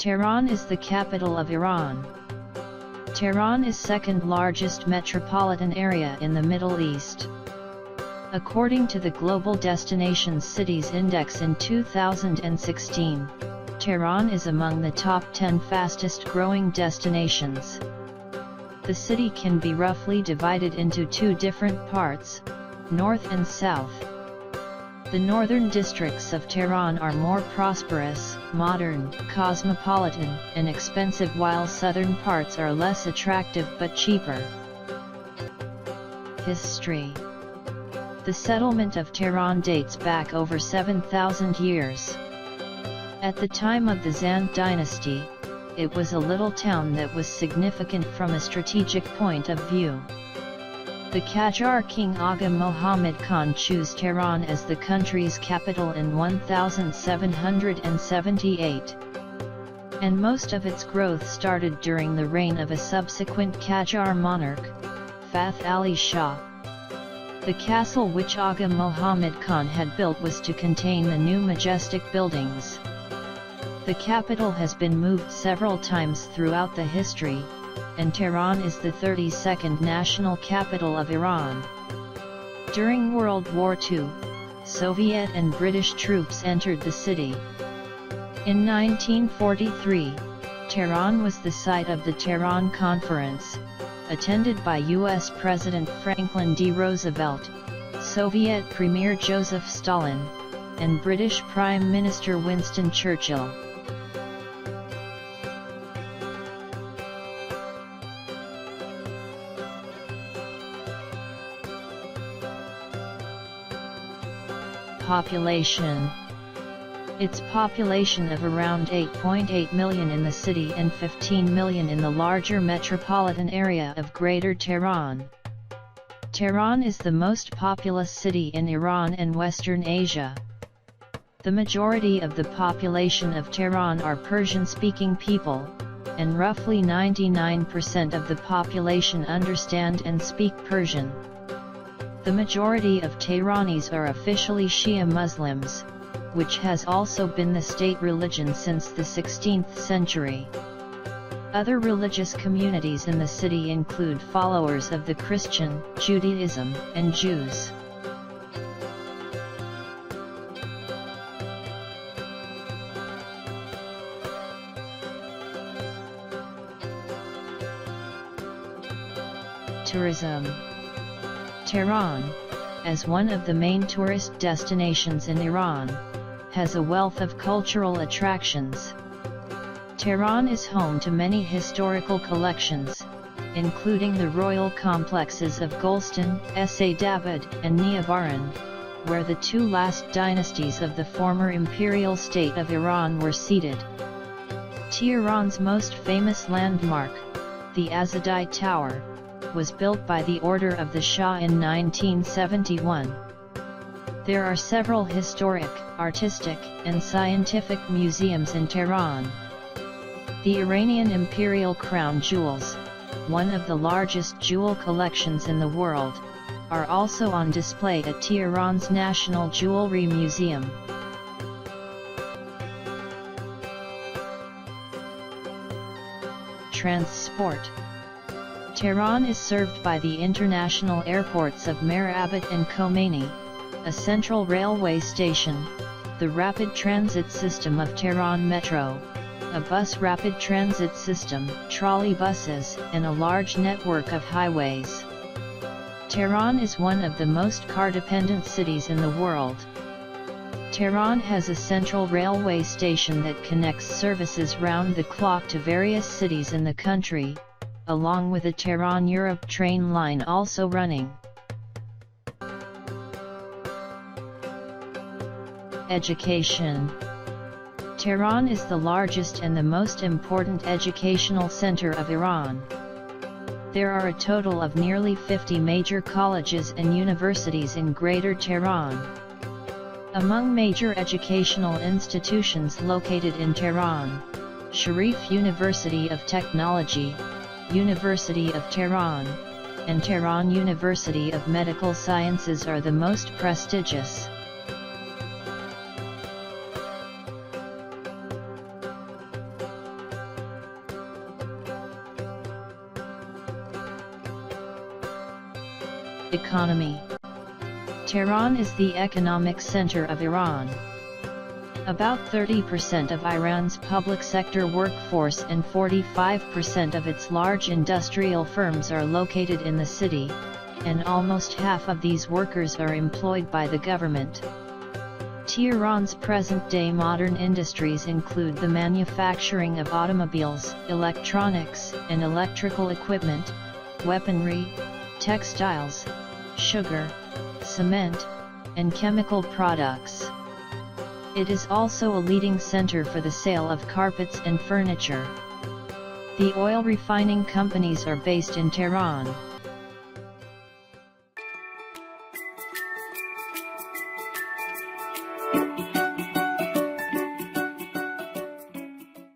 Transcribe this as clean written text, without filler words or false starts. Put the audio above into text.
Tehran is the capital of Iran. Tehran is second largest metropolitan area in the Middle East. According to the Global Destinations Cities Index in 2016, Tehran is among the top 10 fastest growing destinations. The city can be roughly divided into two different parts, north and south. The northern districts of Tehran are more prosperous, modern, cosmopolitan, and expensive, while southern parts are less attractive but cheaper. History. The settlement of Tehran dates back over 7,000 years. At the time of the Zand dynasty, it was a little town that was significant from a strategic point of view. The Qajar king Aga Muhammad Khan chose Tehran as the country's capital in 1778. And most of its growth started during the reign of a subsequent Qajar monarch, Fath Ali Shah. The castle which Aga Muhammad Khan had built was to contain the new majestic buildings. The capital has been moved several times throughout the history, and Tehran is the 32nd national capital of Iran. During World War II, Soviet and British troops entered the city. In 1943, Tehran was the site of the Tehran Conference, attended by U.S. President Franklin D. Roosevelt, Soviet Premier Joseph Stalin, and British Prime Minister Winston Churchill. Population. Its population of around 8.8 million in the city and 15 million in the larger metropolitan area of Greater Tehran. Tehran is the most populous city in Iran and Western Asia. The majority of the population of Tehran are Persian-speaking people, and roughly 99% of the population understand and speak Persian. The majority of Tehranis are officially Shia Muslims, which has also been the state religion since the 16th century. Other religious communities in the city include followers of the Christian, Judaism, and Jews. Tourism. Tehran, as one of the main tourist destinations in Iran, has a wealth of cultural attractions. Tehran is home to many historical collections, including the royal complexes of Golestan, Asadabad, and Neavaran, where the two last dynasties of the former imperial state of Iran were seated. Tehran's most famous landmark, the Azadai Tower, was built by the order of the Shah in 1971. There are several historic, artistic, and scientific museums in Tehran. The Iranian imperial crown jewels, one of the largest jewel collections in the world, are also on display at Tehran's National Jewelry Museum. Transport. Tehran is served by the international airports of Merabat and Khomeini, a central railway station, the rapid transit system of Tehran Metro, a bus rapid transit system, trolley buses, and a large network of highways. Tehran is one of the most car-dependent cities in the world. Tehran has a central railway station that connects services round the clock to various cities in the country, along with a Tehran-Europe train line also running. Education. Tehran is the largest and the most important educational center of Iran. There are a total of nearly 50 major colleges and universities in Greater Tehran. Among major educational institutions located in Tehran, Sharif University of Technology, University of Tehran, and Tehran University of Medical Sciences are the most prestigious. Economy. Tehran is the economic center of Iran. About 30% of Iran's public sector workforce and 45% of its large industrial firms are located in the city, and almost half of these workers are employed by the government. Tehran's present-day modern industries include the manufacturing of automobiles, electronics and electrical equipment, weaponry, textiles, sugar, cement, and chemical products. It is also a leading center for the sale of carpets and furniture. The oil refining companies are based in Tehran.